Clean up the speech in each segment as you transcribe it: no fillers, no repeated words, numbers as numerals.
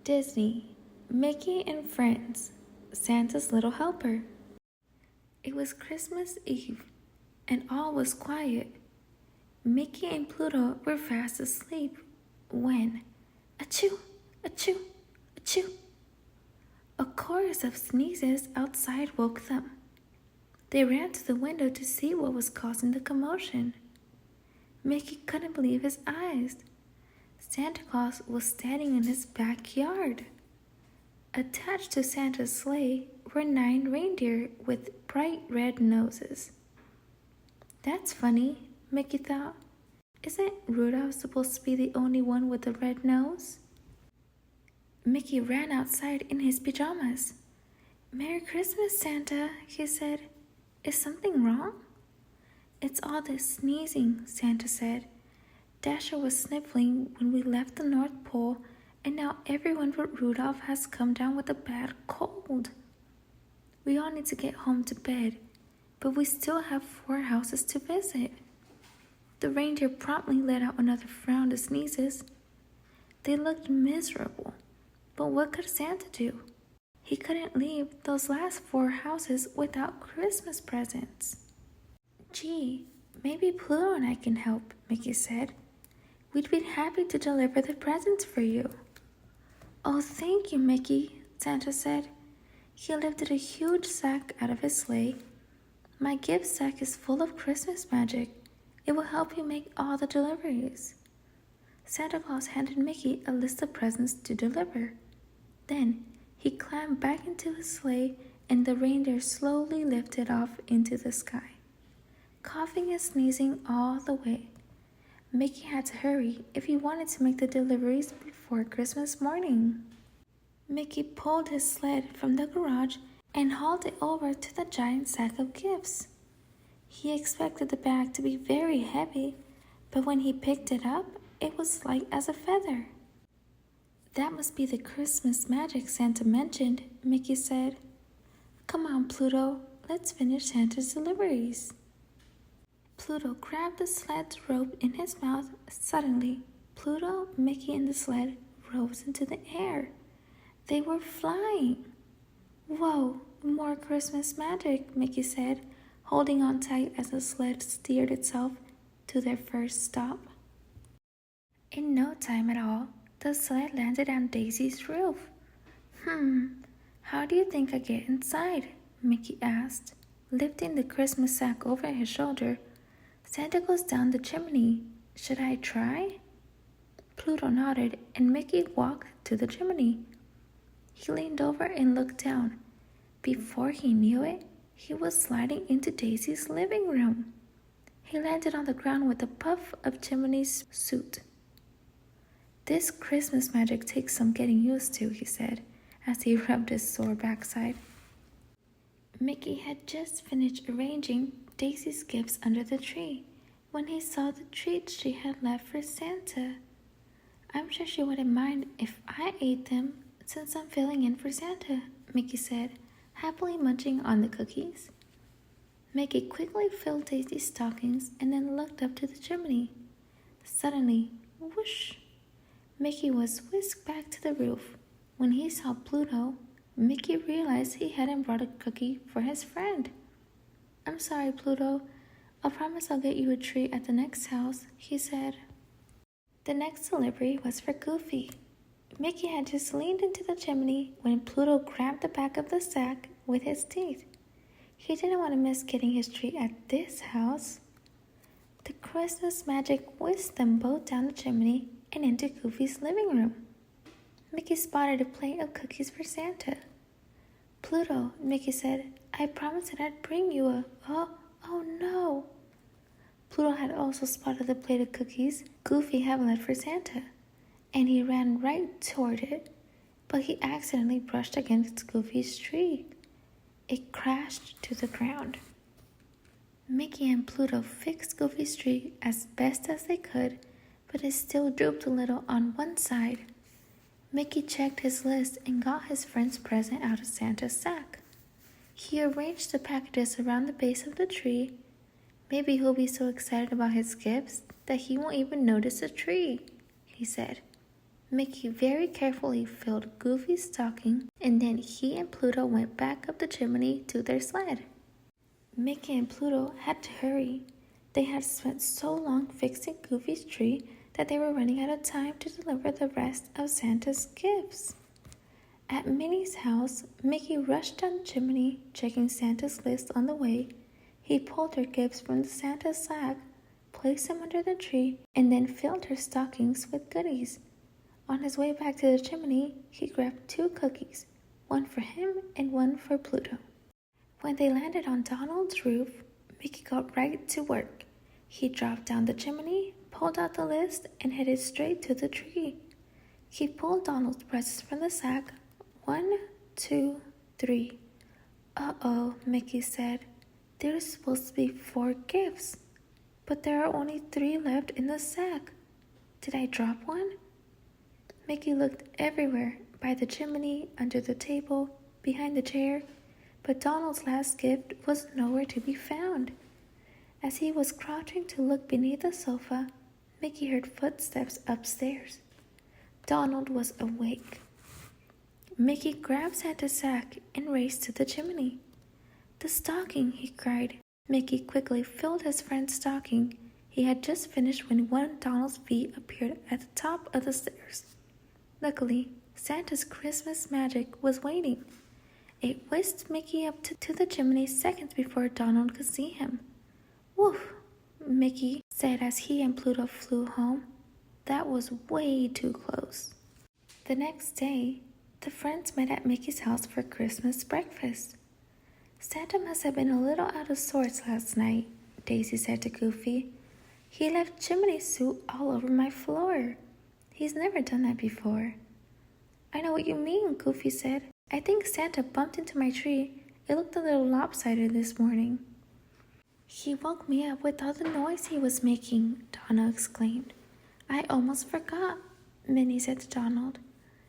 Disney, Mickey and Friends, Santa's Little Helper. It was Christmas Eve, and all was quiet. Mickey and Pluto were fast asleep when, achoo, achoo, achoo, a chorus of sneezes outside woke them. They ran to the window to see what was causing the commotion. Mickey couldn't believe his eyes. Santa Claus was standing in his backyard. Attached to Santa's sleigh were 9 reindeer with bright red noses. That's funny, Mickey thought. Isn't Rudolph supposed to be the only one with a red nose? Mickey ran outside in his pajamas. "Merry Christmas, Santa," he said. "Is something wrong?" "It's all this sneezing," Santa said. "Dasher was sniffling when we left the North Pole, and now everyone but Rudolph has come down with a bad cold. We all need to get home to bed, but we still have 4 houses to visit." The reindeer promptly let out another round of sneezes. They looked miserable, but what could Santa do? He couldn't leave those last 4 houses without Christmas presents. "Gee, maybe Pluto and I can help," Mickey said. "We'd be happy to deliver the presents for you." "Oh, thank you, Mickey," Santa said. He lifted a huge sack out of his sleigh. "My gift sack is full of Christmas magic. It will help you make all the deliveries." Santa Claus handed Mickey a list of presents to deliver. Then he climbed back into his sleigh and the reindeer slowly lifted off into the sky, coughing and sneezing all the way. Mickey had to hurry if he wanted to make the deliveries before Christmas morning. Mickey pulled his sled from the garage and hauled it over to the giant sack of gifts. He expected the bag to be very heavy, but when he picked it up, it was light as a feather. "That must be the Christmas magic Santa mentioned," Mickey said. "Come on, Pluto, let's finish Santa's deliveries." Pluto grabbed the sled's rope in his mouth. Suddenly, Pluto, Mickey, and the sled rose into the air. They were flying. "Whoa, more Christmas magic," Mickey said, holding on tight as the sled steered itself to their first stop. In no time at all, the sled landed on Daisy's roof. How do you think I get inside?" Mickey asked, lifting the Christmas sack over his shoulder. "Santa goes down the chimney. Should I try?" Pluto nodded, and Mickey walked to the chimney. He leaned over and looked down. Before he knew it, he was sliding into Daisy's living room. He landed on the ground with a puff of chimney's soot. "This Christmas magic takes some getting used to," he said, as he rubbed his sore backside. Mickey had just finished arranging Daisy's gifts under the tree when he saw the treats she had left for Santa. "I'm sure she wouldn't mind if I ate them since I'm filling in for Santa," Mickey said, happily munching on the cookies. Mickey quickly filled Daisy's stockings and then looked up to the chimney. Suddenly, whoosh! Mickey was whisked back to the roof. When he saw Pluto, Mickey realized he hadn't brought a cookie for his friend. "I'm sorry, Pluto. I'll promise I'll get you a treat at the next house," he said. The next delivery was for Goofy. Mickey had just leaned into the chimney when Pluto grabbed the back of the sack with his teeth. He didn't want to miss getting his treat at this house. The Christmas magic whisked them both down the chimney and into Goofy's living room. Mickey spotted a plate of cookies for Santa. "Pluto," Mickey said, "I promised that I'd bring you a..." Oh no! Pluto had also spotted the plate of cookies Goofy had left for Santa, and he ran right toward it, but he accidentally brushed against Goofy's tree. It crashed to the ground. Mickey and Pluto fixed Goofy's tree as best as they could, but it still drooped a little on one side. Mickey checked his list and got his friend's present out of Santa's sack. He arranged the packages around the base of the tree. "Maybe he'll be so excited about his gifts that he won't even notice the tree," he said. Mickey very carefully filled Goofy's stocking, and then he and Pluto went back up the chimney to their sled. Mickey and Pluto had to hurry. They had spent so long fixing Goofy's tree that they were running out of time to deliver the rest of Santa's gifts. At Minnie's house, Mickey rushed down the chimney, checking Santa's list on the way. He pulled her gifts from the Santa's sack, placed them under the tree, and then filled her stockings with goodies. On his way back to the chimney, he grabbed 2 cookies, one for him and one for Pluto. When they landed on Donald's roof, Mickey got right to work. He dropped down the chimney, pulled out the list, and headed straight to the tree. He pulled Donald's presents from the sack. 1, 2, 3. Uh-oh, Mickey said. There's supposed to be 4 gifts, but there are only 3 left in the sack. Did I drop one? Mickey looked everywhere, by the chimney, under the table, behind the chair, but Donald's last gift was nowhere to be found. As he was crouching to look beneath the sofa, Mickey heard footsteps upstairs. Donald was awake. Mickey grabbed Santa's sack and raced to the chimney. The stocking, he cried. Mickey quickly filled his friend's stocking. He had just finished when one of Donald's feet appeared at the top of the stairs. Luckily, Santa's Christmas magic was waiting. It whisked Mickey up to the chimney seconds before Donald could see him. Woof, Mickey said as he and Pluto flew home. That was way too close. The next day, the friends met at Mickey's house for Christmas breakfast. Santa must have been a little out of sorts last night, Daisy said to Goofy. He left chimney soot all over my floor. He's never done that before. I know what you mean, Goofy said. I think Santa bumped into my tree. It looked a little lopsided this morning. He woke me up with all the noise he was making, Donna exclaimed. I almost forgot, Minnie said to Donald.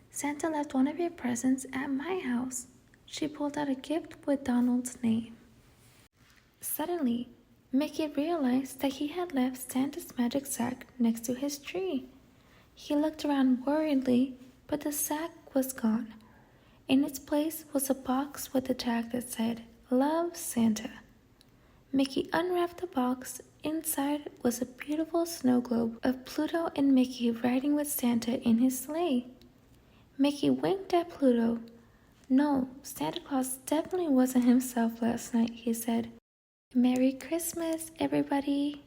Santa left one of your presents at my house. She pulled out a gift with Donald's name. Suddenly, Mickey realized that he had left Santa's magic sack next to his tree. He looked around worriedly, but the sack was gone. In its place was a box with a tag that said, Love, Santa. Mickey unwrapped the box. Inside was a beautiful snow globe of Pluto and Mickey riding with Santa in his sleigh. Mickey winked at Pluto. No, Santa Claus definitely wasn't himself last night, he said. Merry Christmas, everybody.